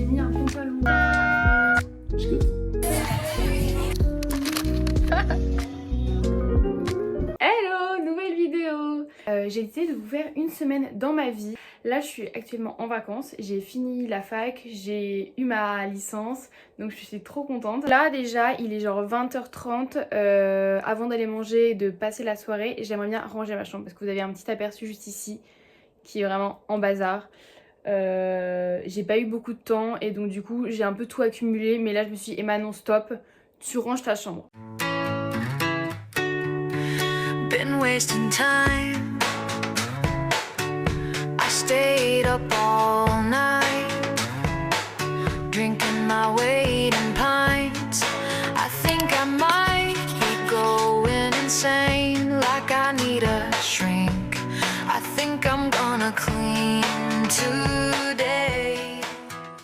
mis un pantalon. Hello, nouvelle vidéo. J'ai décidé de vous faire une semaine dans ma vie. Là je suis actuellement en vacances, j'ai fini la fac, j'ai eu ma licence, donc je suis trop contente. Là déjà il est genre 20h30, avant d'aller manger et de passer la soirée, j'aimerais bien ranger ma chambre parce que vous avez un petit aperçu juste ici qui est vraiment en bazar. J'ai pas eu beaucoup de temps et donc du coup j'ai un peu tout accumulé, mais là je me suis dit Emma non stop, tu ranges ta chambre. Been wasting time. I stayed up all night, drinking my weight in pints. I think I might be going insane, like I need a shrink. I think I'm gonna clean today.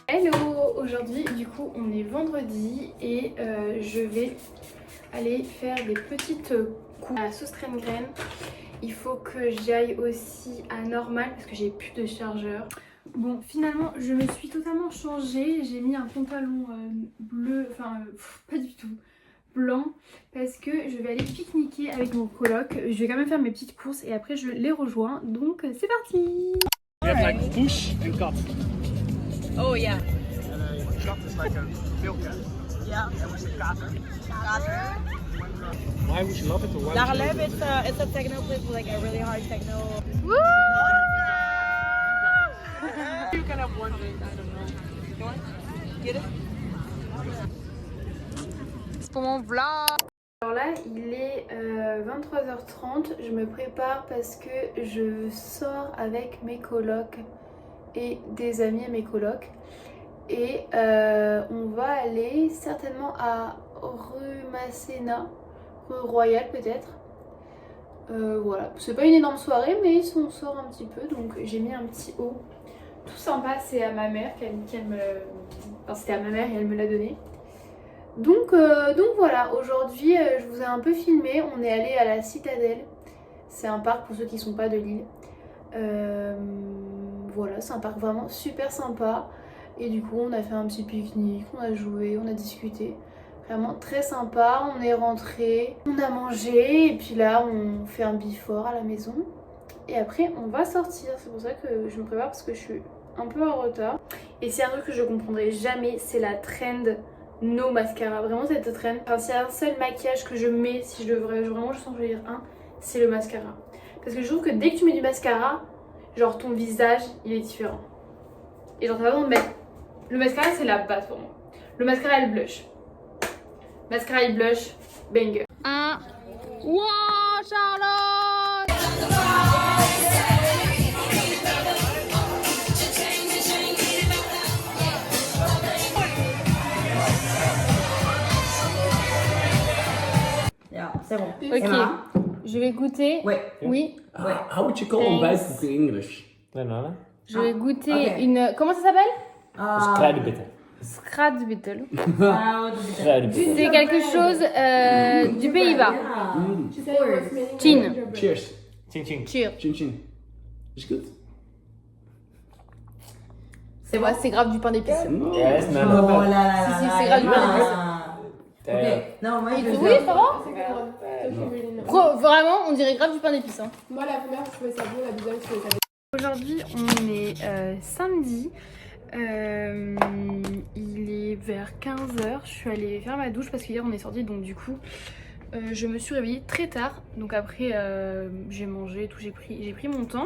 Hello, aujourd'hui du coup on est vendredi et je vais aller faire des petites coupes à sauce crème graine. Il faut que j'aille aussi à Normal parce que j'ai plus de chargeur. Bon, finalement je me suis totalement changée, j'ai mis un pantalon bleu, enfin pas du tout, blanc, parce que je vais aller pique-niquer avec mon coloc. Je vais quand même faire mes petites courses et après je les rejoins, donc c'est parti. You have like push and cut. Oh yeah. Cut is like a milk. Yeah. And what's the kater? Kater. Why would you love it or why? Darleb, it's a techno place with like a really hard techno. Woo! You can have one drink, I don't know. You want? Get it? C'est pour mon vlog. Alors là il est 23h30, je me prépare parce que je sors avec mes colocs et des amis à mes colocs et on va aller certainement à rue Masséna, rue Royale peut-être. Voilà, c'est pas une énorme soirée mais on sort un petit peu, donc j'ai mis un petit haut tout sympa, c'est à ma mère qu'elle me... Enfin c'était à ma mère et elle me l'a donné. Donc voilà, aujourd'hui je vous ai un peu filmé, on est allé à la Citadelle, c'est un parc pour ceux qui sont pas de Lille. Voilà, c'est un parc vraiment super sympa et du coup on a fait un petit pique-nique, on a joué, on a discuté, vraiment très sympa. On est rentré, on a mangé et puis là on fait un before à la maison et après on va sortir. C'est pour ça que je me prépare parce que je suis un peu en retard et c'est un truc que je comprendrai jamais, c'est la trend no mascara. Vraiment cette trend, enfin s'il y a un seul maquillage que je mets, si je devrais vraiment juste en choisir un, c'est le mascara. Parce que je trouve que dès que tu mets du mascara, genre ton visage il est différent. Et genre t'as pas besoin de mettre... Le mascara c'est la base pour moi. Le mascara et le blush. Mascara et blush, banger. Un... Wow Charlotte! C'est bon. Ok, Emma? je vais goûter. Ouais. Oui, How would you call ontbijt in English? Nana? je vais goûter ok. une... Comment ça s'appelle? Kruidenbitter. Schradsbittel. Kruidenbitter. C'est quelque chose du Pays-Bas. Chin. Cheers. Ching ching. Cheers. Chin chin. Is good? C'est vrai, c'est grave du pain d'épices. No. Yes, Oh Nana. là là Si, si, là c'est là, grave du pain d'épices. Ok. Non, moi je Oui, ça va? Vraiment, on dirait grave du pain d'épices. Hein. Moi, la première, je trouvais ça bon, la deuxième, je trouvais ça bon. Aujourd'hui, on est samedi. Il est vers 15h. Je suis allée faire ma douche parce qu'hier on est sorti, donc du coup je me suis réveillée très tard. Donc après j'ai mangé, tout, j'ai pris mon temps.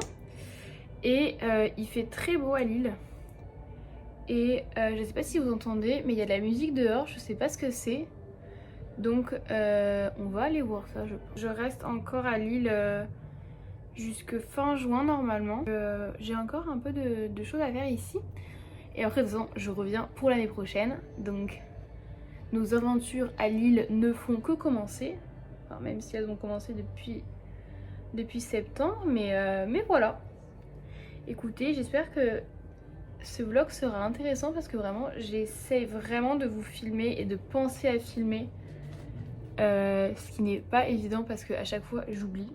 Et il fait très beau à Lille. Et je sais pas si vous entendez, mais il y a de la musique dehors, je sais pas ce que c'est. Donc on va aller voir ça. Je reste encore à Lille jusque fin juin normalement. J'ai encore un peu de choses à faire ici. Et après de toute façon je reviens pour l'année prochaine. Donc nos aventures à Lille ne font que commencer. Enfin, même si elles ont commencé depuis septembre. Mais voilà. Écoutez, j'espère que ce vlog sera intéressant parce que vraiment j'essaie vraiment de vous filmer et de penser à filmer. Ce qui n'est pas évident parce qu'à chaque fois j'oublie.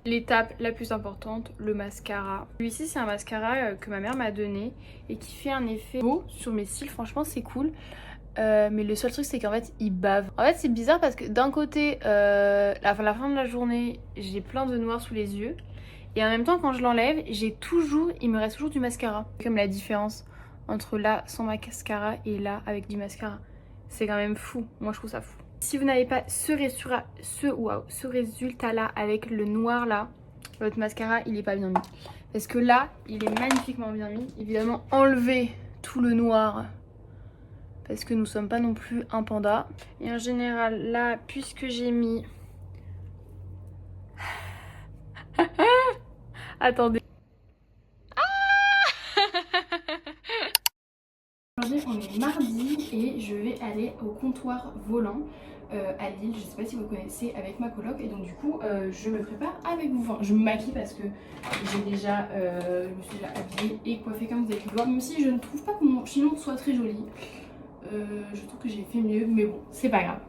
L'étape la plus importante, le mascara. Celui-ci c'est un mascara que ma mère m'a donné et qui fait un effet beau sur mes cils, franchement c'est cool. Mais le seul truc c'est qu'en fait il bave. En fait c'est bizarre parce que d'un côté la fin de la journée j'ai plein de noir sous les yeux et en même temps quand je l'enlève il me reste toujours du mascara. Comme la différence entre là sans mascara et là avec du mascara, c'est quand même fou, moi je trouve ça fou. Si vous n'avez pas ce résultat là avec le noir là, votre mascara il est pas bien mis. Parce que là il est magnifiquement bien mis. Évidemment enlever tout le noir parce que nous sommes pas non plus un panda. Et en général là puisque j'ai mis... Attendez. Aujourd'hui on est mardi et je vais aller au comptoir volant à Lille, je sais pas si vous connaissez, avec ma coloc et donc du coup je me prépare avec vous. Enfin, je me maquille parce que je me suis déjà habillée et coiffée comme vous avez pu le voir, même si je ne trouve pas que mon chignon soit très joli. Je trouve que j'ai fait mieux, mais bon, c'est pas grave.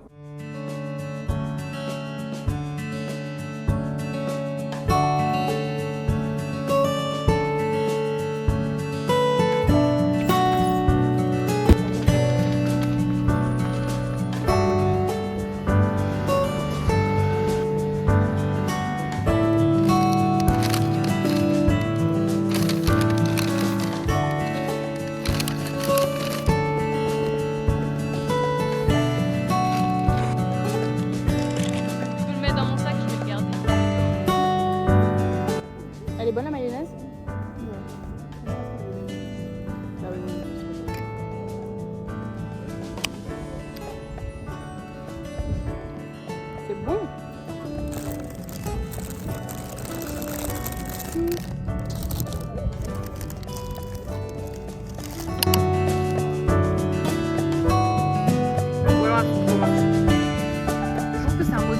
Elle est bonne la mayonnaise? C'est bon. Voilà, je trouve que c'est un mot.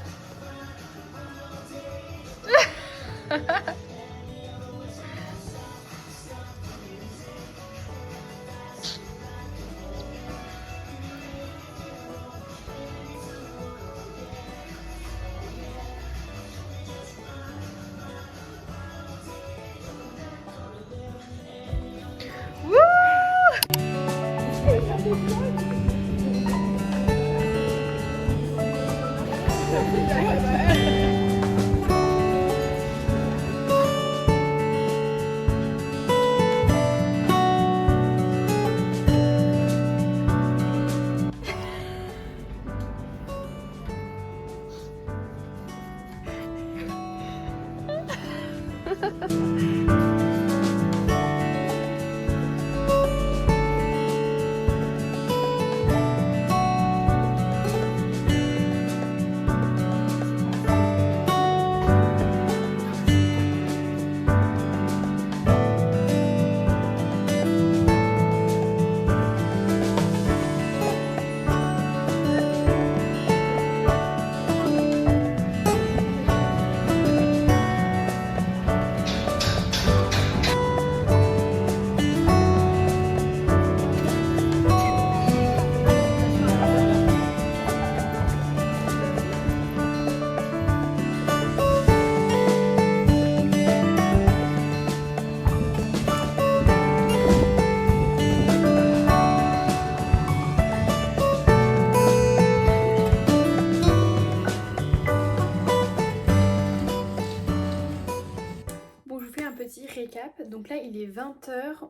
Récap, donc là il est 20h,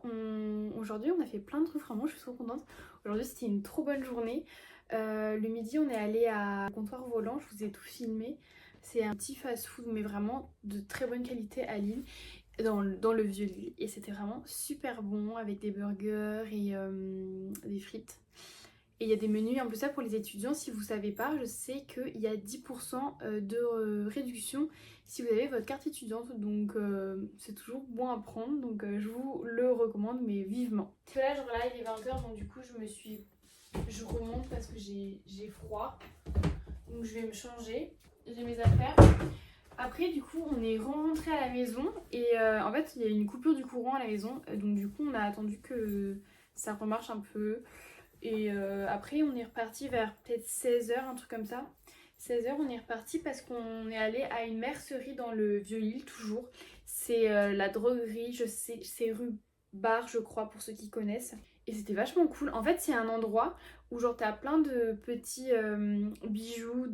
aujourd'hui on a fait plein de trucs, vraiment je suis trop contente. Aujourd'hui c'était une trop bonne journée. Le midi on est allé à comptoir volant, je vous ai tout filmé. C'est un petit fast food mais vraiment de très bonne qualité à Lille, dans le vieux Lille, et c'était vraiment super bon avec des burgers et des frites. Et il y a des menus un peu ça pour les étudiants. Si vous savez pas, je sais qu'il y a 10% de réduction si vous avez votre carte étudiante. Donc c'est toujours bon à prendre. Donc je vous le recommande mais vivement. Parce que là, genre là il est 20h donc du coup je remonte parce que j'ai froid. Donc je vais me changer. J'ai mes affaires. Après du coup on est rentré à la maison et en fait il y a une coupure du courant à la maison. Donc du coup on a attendu que ça remarche un peu. Et après on est reparti vers peut-être 16h, un truc comme ça. 16h, on est reparti parce qu'on est allé à une mercerie dans le Vieux-Lille, toujours. C'est la droguerie, je sais, c'est rue Bar, je crois, pour ceux qui connaissent. Et c'était vachement cool. En fait, c'est un endroit où genre t'as plein de petits bijoux,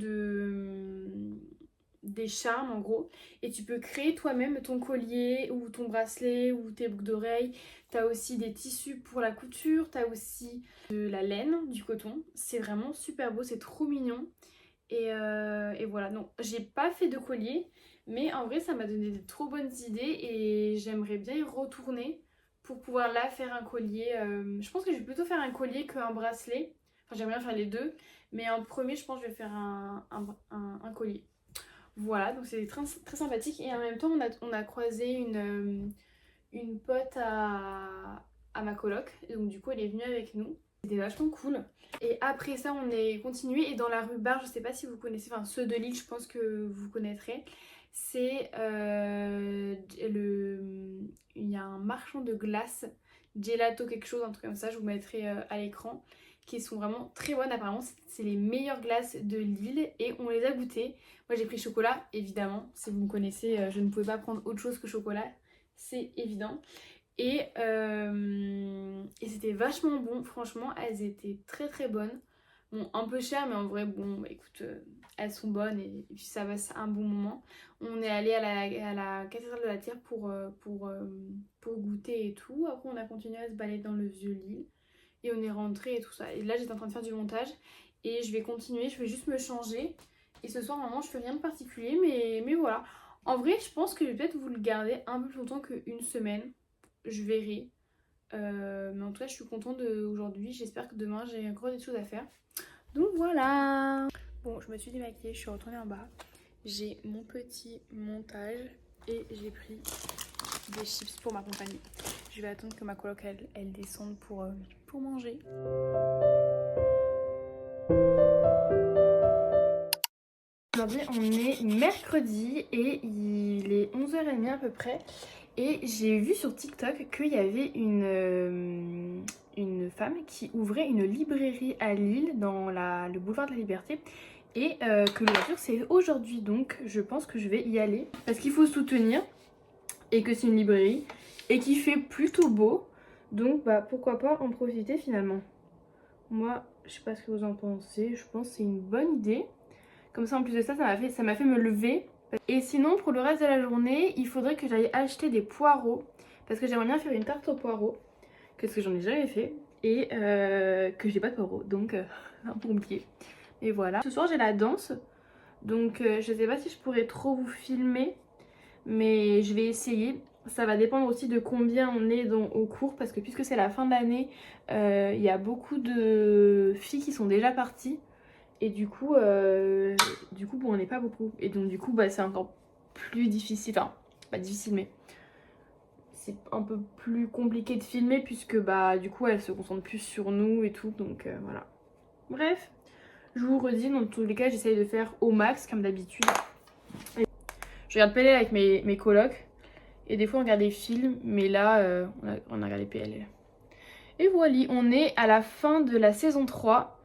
des charmes en gros. Et tu peux créer toi-même ton collier ou ton bracelet ou tes boucles d'oreilles. T'as aussi des tissus pour la couture, t'as aussi de la laine, du coton. C'est vraiment super beau, c'est trop mignon. Et voilà, donc j'ai pas fait de collier, mais en vrai ça m'a donné de trop bonnes idées et j'aimerais bien y retourner pour pouvoir là faire un collier. Je pense que je vais plutôt faire un collier qu'un bracelet. Enfin j'aimerais bien faire les deux, mais en premier je pense que je vais faire un collier. Voilà, donc c'est très, très sympathique et en même temps on a croisé une pote à ma coloc, et donc du coup elle est venue avec nous. C'était vachement cool. Et après ça, on est continué. Et dans la rue Bar, je sais pas si vous connaissez, enfin ceux de Lille, je pense que vous connaîtrez. C'est il y a un marchand de glace, gelato quelque chose, un truc comme ça, je vous mettrai à l'écran, qui sont vraiment très bonnes. Apparemment, c'est les meilleures glaces de Lille et on les a goûtées. Moi, j'ai pris chocolat, évidemment. Si vous me connaissez, je ne pouvais pas prendre autre chose que chocolat, c'est évident. Et c'était vachement bon, franchement, elles étaient très très bonnes. Bon, un peu chères, mais en vrai, bon, bah, écoute, elles sont bonnes et puis ça passe un bon moment. On est allé à la cathédrale de la Tire pour goûter et tout. Après, on a continué à se balader dans le Vieux-Lille et on est rentré et tout ça. Et là, j'étais en train de faire du montage et je vais continuer, je vais juste me changer. Et ce soir, normalement, je fais rien de particulier, mais voilà. En vrai, je pense que je vais peut-être vous le garder un peu plus longtemps qu'une semaine. Je verrai. Mais en tout cas, je suis contente d'aujourd'hui. J'espère que demain, j'ai encore des choses à faire. Donc voilà. Bon, je me suis démaquillée, je suis retournée en bas. J'ai mon petit montage et j'ai pris des chips pour m'accompagner. Je vais attendre que ma coloc elle descende pour manger. Aujourd'hui, on est mercredi et il est 11h30 à peu près. Et j'ai vu sur TikTok qu'il y avait une femme qui ouvrait une librairie à Lille dans le boulevard de la Liberté. Et que l'ouverture c'est aujourd'hui, donc je pense que je vais y aller. Parce qu'il faut soutenir et que c'est une librairie et qu'il fait plutôt beau. Donc bah pourquoi pas en profiter finalement. Moi, je sais pas ce que vous en pensez, je pense que c'est une bonne idée. Comme ça en plus de ça, ça m'a fait me lever. Et sinon pour le reste de la journée, il faudrait que j'aille acheter des poireaux. Parce que j'aimerais bien faire une tarte aux poireaux. Parce que j'en ai jamais fait. Et que j'ai pas de poireaux. Donc un peu compliqué. Et voilà. Ce soir j'ai la danse. Donc je sais pas si je pourrais trop vous filmer. Mais je vais essayer. Ça va dépendre aussi de combien on est au cours. Parce que puisque c'est la fin de l'année, il y a beaucoup de filles qui sont déjà parties. Et du coup bon, on n'est pas beaucoup. Et donc du coup bah, c'est encore plus difficile. Enfin, pas difficile mais c'est un peu plus compliqué de filmer puisque bah du coup elle se concentre plus sur nous et tout. Donc voilà. Bref, je vous redis, dans tous les cas j'essaye de faire au max comme d'habitude. Je regarde PLL avec mes colocs. Et des fois on regarde des films. Mais là on a regardé PLL. Et voilà, on est à la fin de la saison 3.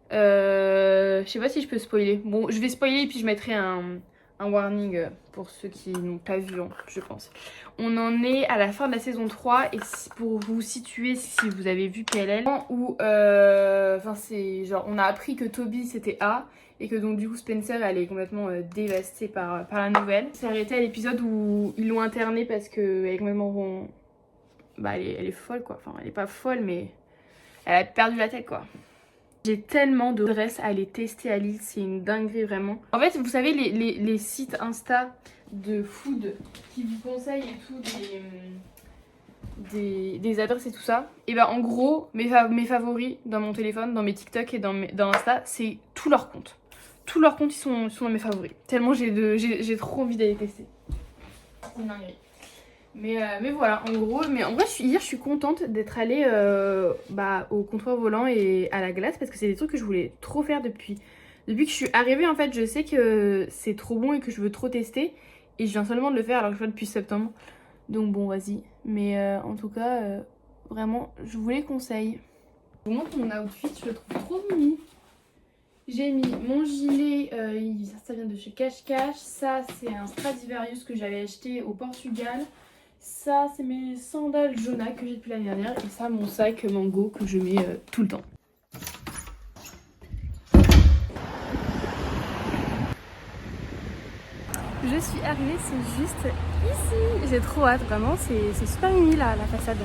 Je sais pas si je peux spoiler. Bon, je vais spoiler et puis je mettrai un warning pour ceux qui n'ont pas vu, je pense. On en est à la fin de la saison 3 et pour vous situer, si vous avez vu PLL, où enfin c'est genre on a appris que Toby c'était A et que donc du coup Spencer elle est complètement dévastée par la nouvelle. C'est arrêté à l'épisode où ils l'ont internée parce que elle est complètement bah elle est folle quoi. Enfin elle est pas folle mais elle a perdu la tête quoi. J'ai tellement de dresses à aller tester à Lille, c'est une dinguerie vraiment. En fait, vous savez, les sites Insta de food qui vous conseillent et tout des adresses et tout ça. Et bah en gros, mes favoris dans mon téléphone, dans mes TikTok et dans Insta, c'est tous leurs comptes. Tous leurs comptes, ils sont dans mes favoris. Tellement j'ai trop envie d'aller tester. C'est une dinguerie. Mais voilà, en gros, mais en vrai, hier, je suis contente d'être allée au comptoir volant et à la glace parce que c'est des trucs que je voulais trop faire depuis que je suis arrivée. En fait, je sais que c'est trop bon et que je veux trop tester et je viens seulement de le faire alors que je fais depuis septembre. Donc bon, vas-y. Mais en tout cas, vraiment, je vous les conseille. Je vous montre mon outfit, je le trouve trop mimi. J'ai mis mon gilet, ça vient de chez Cache Cache. Ça c'est un Stradivarius que j'avais acheté au Portugal. Ça c'est mes sandales Jona que j'ai depuis l'année dernière. Et ça mon sac Mango que je mets tout le temps. Je suis arrivée, c'est juste ici. J'ai trop hâte, vraiment, c'est super mimi là, la façade.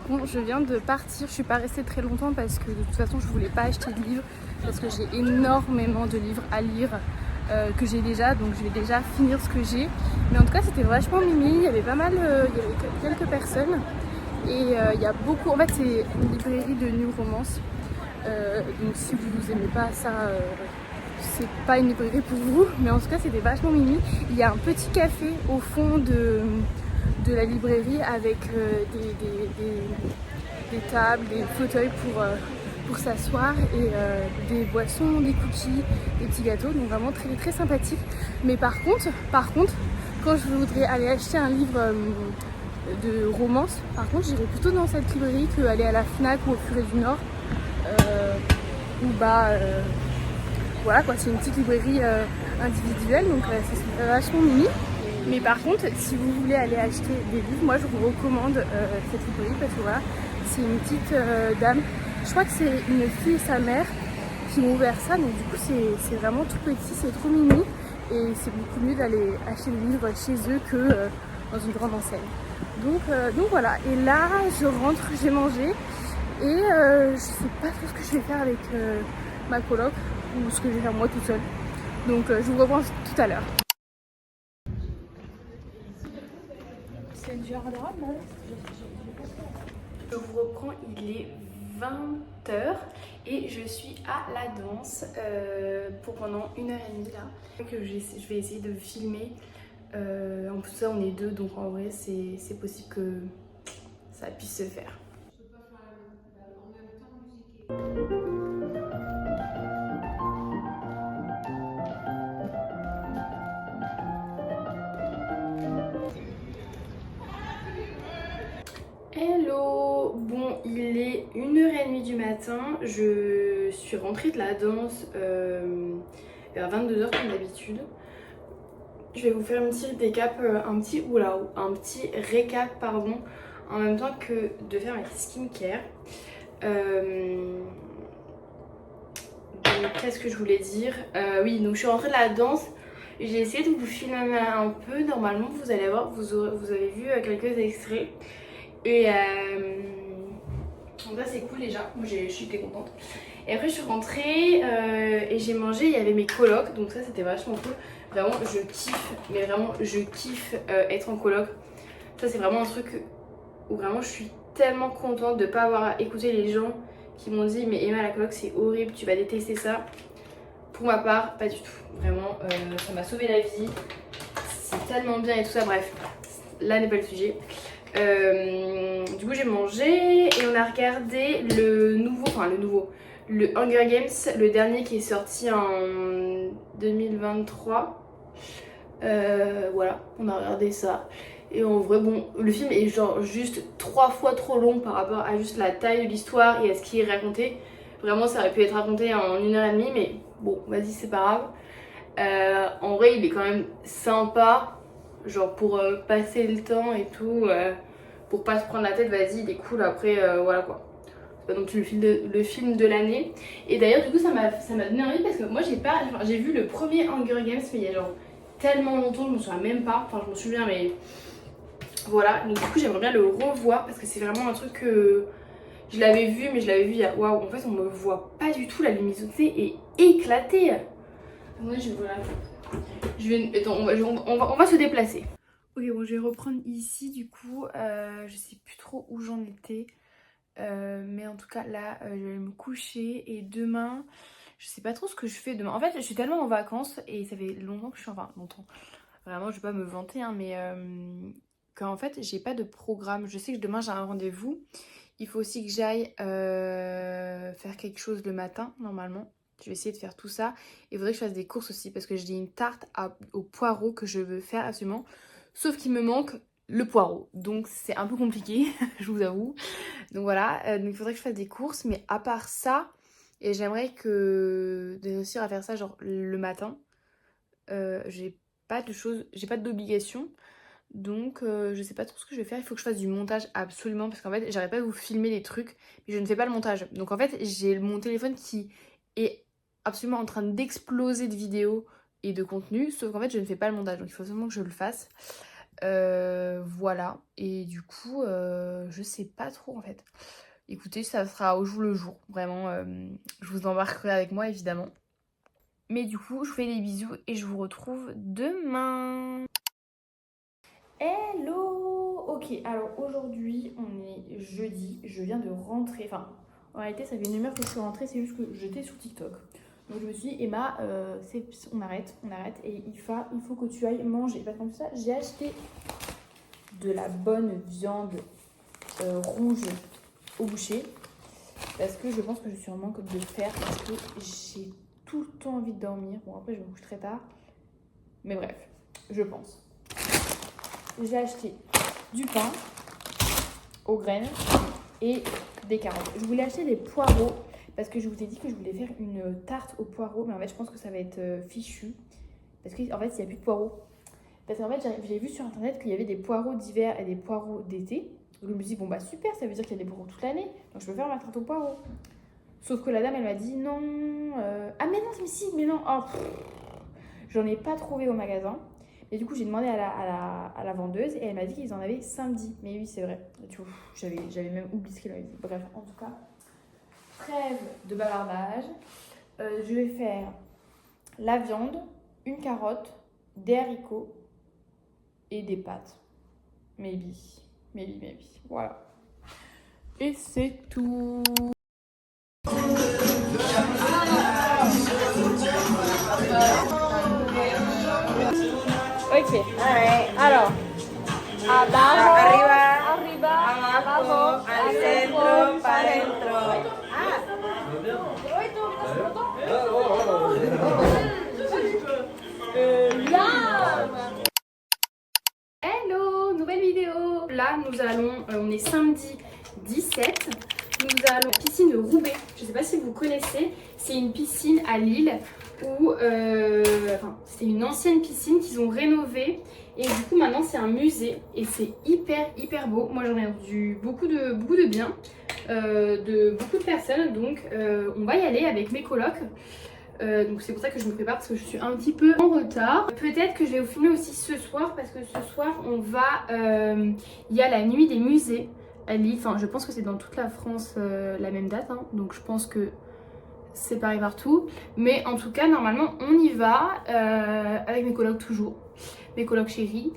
Bon, je viens de partir, je suis pas restée très longtemps parce que de toute façon je voulais pas acheter de livres parce que j'ai énormément de livres à lire que j'ai déjà, donc je vais déjà finir ce que j'ai. Mais en tout cas c'était vachement mimi, il y avait pas mal, il y avait quelques personnes et il y a beaucoup, en fait c'est une librairie de New Romance, donc si vous aimez pas ça, c'est pas une librairie pour vous, mais en tout cas c'était vachement mimi. Il y a un petit café au fond de la librairie avec des tables, des fauteuils pour s'asseoir et des boissons, des cookies, des petits gâteaux, donc vraiment très très sympathique. Mais par contre, quand je voudrais aller acheter un livre de romance, par contre j'irais plutôt dans cette librairie qu'aller à la Fnac ou au Furet du Nord, où voilà quoi, c'est une petite librairie individuelle, donc c'est vachement mini. Mais par contre, si vous voulez aller acheter des livres, moi je vous recommande cette librairie parce que voilà, c'est une petite dame, je crois que c'est une fille et sa mère qui m'ont ouvert ça, donc du coup c'est vraiment tout petit, c'est trop mini et c'est beaucoup mieux d'aller acheter des livres chez eux que dans une grande enseigne. Donc voilà, et là je rentre, j'ai mangé et je sais pas trop ce que je vais faire avec ma coloc ou ce que je vais faire moi toute seule. Donc je vous reprends tout à l'heure. Je vous reprends, il est 20h et je suis à la danse pour pendant 1h30 là. Je vais essayer de filmer. En plus ça on est deux, donc en vrai c'est possible que ça puisse se faire. Hello, bon il est 1h30 du matin, je suis rentrée de la danse vers 22h comme d'habitude. Je vais vous faire un petit récap, un petit récap pardon, en même temps que de faire ma skincare. Donc qu'est-ce que je voulais dire, oui donc je suis rentrée de la danse. J'ai essayé de vous filmer un peu, normalement vous allez voir, vous avez vu quelques extraits. Et donc là c'est cool déjà, moi je suis très contente. Et après je suis rentrée et j'ai mangé, il y avait mes colocs, donc ça c'était vachement cool. Vraiment je kiffe, mais vraiment je kiffe être en coloc. Ça c'est vraiment un truc où vraiment je suis tellement contente de ne pas avoir écouté les gens qui m'ont dit mais Emma la coloc c'est horrible, tu vas détester ça. Pour ma part, pas du tout. Vraiment ça m'a sauvé la vie, c'est tellement bien et tout ça, bref, là n'est pas le sujet. Du coup j'ai mangé et on a regardé le Hunger Games, le dernier qui est sorti en 2023. Voilà, on a regardé ça. Et en vrai bon, le film est genre juste 3 fois trop long par rapport à juste la taille de l'histoire et à ce qui est raconté. Vraiment ça aurait pu être raconté en 1h30, mais bon vas-y c'est pas grave. En vrai il est quand même sympa, genre pour passer le temps et tout, pour pas se prendre la tête, vas-y il est cool. Après voilà quoi, c'est pas non plus le film de l'année. Et d'ailleurs du coup ça m'a donné envie parce que moi j'ai vu le premier Hunger Games mais il y a genre tellement longtemps, je me souviens même pas, enfin je me souviens mais voilà. Donc du coup j'aimerais bien le revoir parce que c'est vraiment un truc que je l'avais vu, mais je l'avais vu il y a... Waouh, en fait on me voit pas du tout, la luminosité est éclatée. Moi on va se déplacer. Ok bon, je vais reprendre ici du coup, je sais plus trop où j'en étais, mais en tout cas là je vais me coucher et demain je sais pas trop ce que je fais demain. En fait je suis tellement en vacances et ça fait longtemps que je suis, enfin longtemps, vraiment je vais pas me vanter hein, mais qu'en fait j'ai pas de programme. Je sais que demain j'ai un rendez-vous. Il faut aussi que j'aille faire quelque chose le matin normalement. Je vais essayer de faire tout ça. Il faudrait que je fasse des courses aussi parce que j'ai une tarte au poireau que je veux faire absolument. Sauf qu'il me manque le poireau. Donc c'est un peu compliqué, je vous avoue. Donc voilà, donc il faudrait que je fasse des courses. Mais à part ça, et j'aimerais de réussir à faire ça genre le matin. J'ai pas d'obligation. Donc je sais pas trop ce que je vais faire. Il faut que je fasse du montage absolument. Parce qu'en fait j'arrête pas de vous filmer des trucs. Mais je ne fais pas le montage. Donc en fait j'ai mon téléphone qui est absolument en train d'exploser de vidéos et de contenu. Sauf qu'en fait je ne fais pas le montage. Donc il faut absolument que je le fasse. Voilà. Et du coup je sais pas trop en fait. Écoutez, ça sera au jour le jour. Vraiment je vous embarquerai avec moi évidemment. Mais du coup je vous fais des bisous et je vous retrouve demain. Hello. Ok, alors aujourd'hui on est jeudi. Je viens de rentrer. Enfin en réalité ça fait une heure que je suis rentrée. C'est juste que j'étais sur TikTok. Donc je me suis dit Emma on arrête et il faut que tu ailles manger. Parce qu'en plus ça j'ai acheté de la bonne viande rouge au boucher. Parce que je pense que je suis en manque de fer. Parce que j'ai tout le temps envie de dormir. Bon après je me couche très tard. Mais bref, je pense. J'ai acheté du pain aux graines et des carottes. Je voulais acheter des poireaux parce que je vous ai dit que je voulais faire une tarte aux poireaux. Mais en fait je pense que ça va être fichu. Parce qu'en fait il n'y a plus de poireaux. Parce qu'en fait j'ai vu sur internet qu'il y avait des poireaux d'hiver et des poireaux d'été. Donc je me suis dit bon bah super, ça veut dire qu'il y a des poireaux toute l'année. Donc je peux faire ma tarte aux poireaux. Sauf que la dame elle m'a dit non. Ah mais non mais non. Oh, j'en ai pas trouvé au magasin. Et du coup j'ai demandé à la vendeuse et elle m'a dit qu'ils en avaient samedi. Mais oui c'est vrai. J'avais même oublié ce qu'elle avait dit. Bref en tout cas, trêve de bavardage. Je vais faire la viande, une carotte, des haricots et des pâtes. Maybe. Voilà. Et c'est tout. Ok, alright. Alors, abajo, arriba, abajo, al centro, para adentro. Hello, nouvelle vidéo. Là, on est samedi 17. Nous allons à la piscine de Roubaix. Je ne sais pas si vous connaissez. C'est une piscine à Lille où c'est une ancienne piscine qu'ils ont rénovée. Et du coup, maintenant, c'est un musée. Et c'est hyper beau. Moi, j'en ai entendu beaucoup de bien de beaucoup de personnes. Donc, on va y aller avec mes colocs. Donc c'est pour ça que je me prépare parce que je suis un petit peu en retard. Peut-être que je vais vous filmer aussi ce soir parce que ce soir on va... il y a la nuit des musées à Lille. Enfin je pense que c'est dans toute la France la même date. Hein. Donc je pense que c'est pareil partout. Mais en tout cas normalement on y va avec mes colocs toujours. Mes colocs chéris.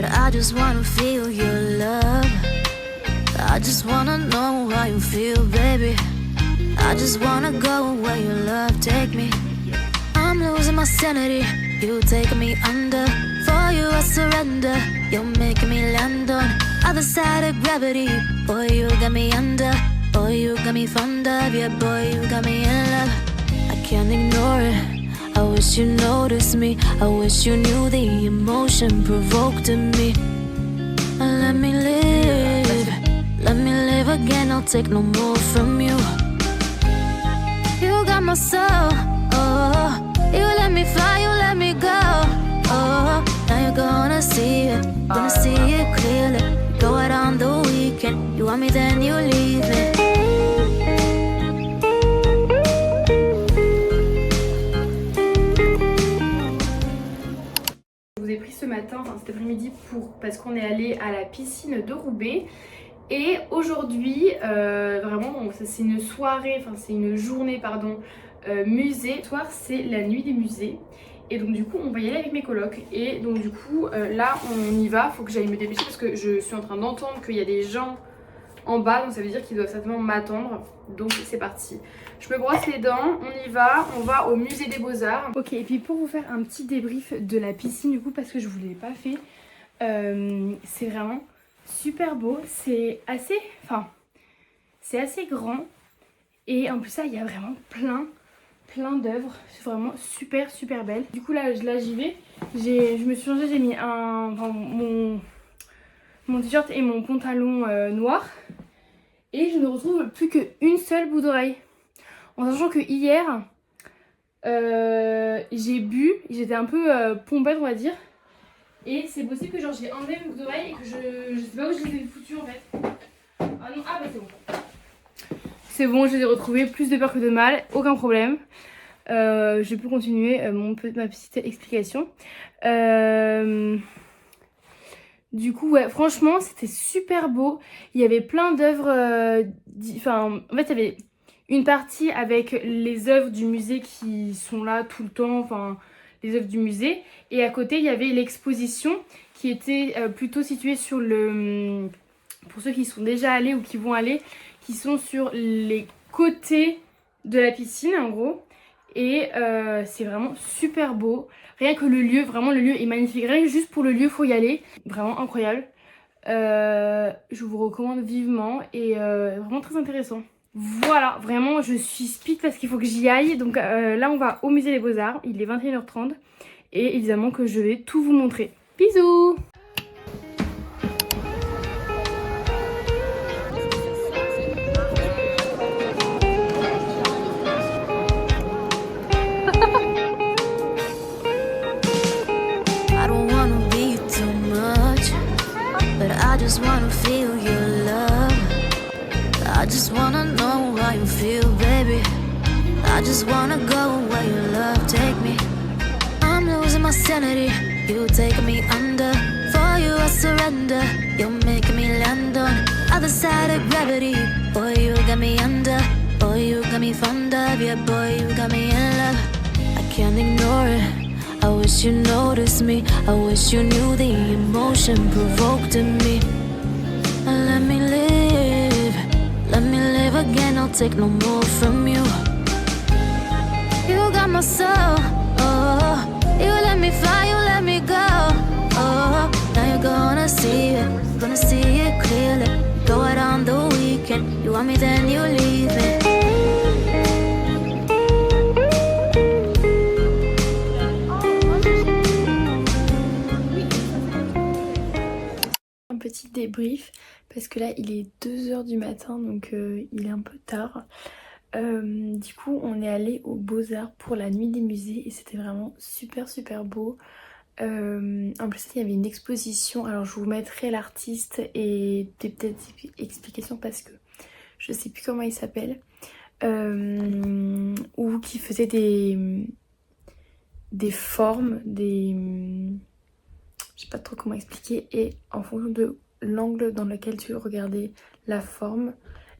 I just wanna feel your love. I just wanna know how you feel, baby. I just wanna go where your love take me. I'm losing my sanity, you take me under. For you I surrender, you're making me land on other side of gravity. Boy, you got me under. Boy, you got me fond of. Yeah, boy, you got me in love. I can't ignore it. I wish you noticed me. I wish you knew the emotion provoked in me. Let me live again. I'll take no more from you. You got my soul. Oh, you let me fly, you let me go. Oh, now you're gonna see it clearly. Go out on the weekend. You want me, then you leave me. Ce matin, enfin cet après-midi parce qu'on est allé à la piscine de Roubaix et aujourd'hui vraiment c'est une soirée, enfin c'est une journée pardon musée. Ce soir c'est la nuit des musées Et donc du coup on va y aller avec mes colocs. Et donc du coup là on y va, faut que j'aille me dépêcher parce que je suis en train d'entendre qu'il y a des gens en bas, donc ça veut dire qu'ils doivent certainement m'attendre. Donc c'est parti. Je me brosse les dents, on y va, on va au musée des Beaux-Arts. Ok, et puis pour vous faire un petit débrief de la piscine du coup, parce que je vous l'ai pas fait, c'est vraiment super beau, c'est assez grand. Et en plus ça, il y a vraiment plein d'œuvres, c'est vraiment super belle. Du coup là j'y vais, je me suis changée, j'ai mis mon t-shirt et mon pantalon noir. Et je ne retrouve plus qu'une seule boucle d'oreille. En sachant que hier, j'ai bu, j'étais un peu pompette on va dire. Et c'est possible que genre j'ai enlevé mes boucles d'oreille et que je sais pas où je les ai foutues en fait. Ah non, ah bah c'est bon. C'est bon, je les ai retrouvées, plus de peur que de mal, aucun problème. Je peux continuer ma petite explication. Du coup, ouais, franchement, c'était super beau. Il y avait plein d'œuvres. En fait, il y avait une partie avec les œuvres du musée qui sont là tout le temps. Enfin, les œuvres du musée. Et à côté, il y avait l'exposition qui était plutôt située sur le... Pour ceux qui sont déjà allés ou qui vont aller, qui sont sur les côtés de la piscine, en gros. Et c'est vraiment super beau. Rien que le lieu, vraiment le lieu est magnifique. Rien que juste pour le lieu, faut y aller. Vraiment incroyable. Je vous recommande vivement et vraiment très intéressant. Voilà, vraiment je suis speed parce qu'il faut que j'y aille. Donc là on va au musée des Beaux-Arts. Il est 21h30 et évidemment que je vais tout vous montrer. Bisous! I just wanna feel your love. I just wanna know how you feel, baby. I just wanna go where your love take me. I'm losing my sanity, you take me under. For you I surrender, you're making me land on other side of gravity. Boy, you got me under, boy, you got me fond of. Yeah, boy, you got me in love. I can't ignore it, I wish you noticed me. I wish you knew the emotion provoked in me. Let me live again, I'll take no more from you. You got my soul, oh. You let me fly, you let me go, oh. Now you're gonna see it clearly. Go out on the weekend, you want me then you leave it. Petit débrief parce que là il est 2h du matin donc il est un peu tard. Du coup on est allé aux Beaux-Arts pour la nuit des musées et c'était vraiment super beau. En plus il y avait une exposition, alors je vous mettrai l'artiste et des petites explications parce que je sais plus comment il s'appelle, ou qui faisait des formes, je sais pas trop comment expliquer, et en fonction de l'angle dans lequel tu regardais la forme,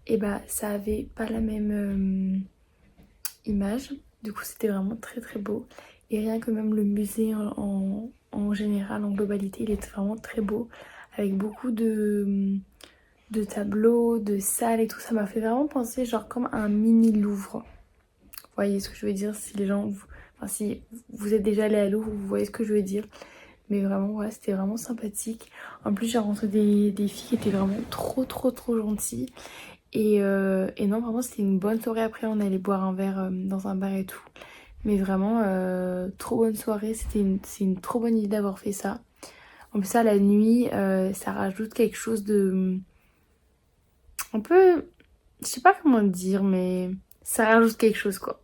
et bah ça avait pas la même image. Du coup c'était vraiment très beau. Et rien que même le musée en général, en globalité, il était vraiment très beau. Avec beaucoup de tableaux, de salles et tout. Ça m'a fait vraiment penser genre comme un mini Louvre. Vous voyez ce que je veux dire? Si les gens... Enfin si vous êtes déjà allé à Louvre, vous voyez ce que je veux dire. Mais vraiment, ouais, c'était vraiment sympathique. En plus, j'ai rencontré des filles qui étaient vraiment trop gentilles. Et non, vraiment, c'était une bonne soirée. Après, on allait boire un verre dans un bar et tout. Mais vraiment, trop bonne soirée. C'est une trop bonne idée d'avoir fait ça. En plus, ça, la nuit, ça rajoute quelque chose de... un peu... Je sais pas comment dire, mais ça rajoute quelque chose, quoi.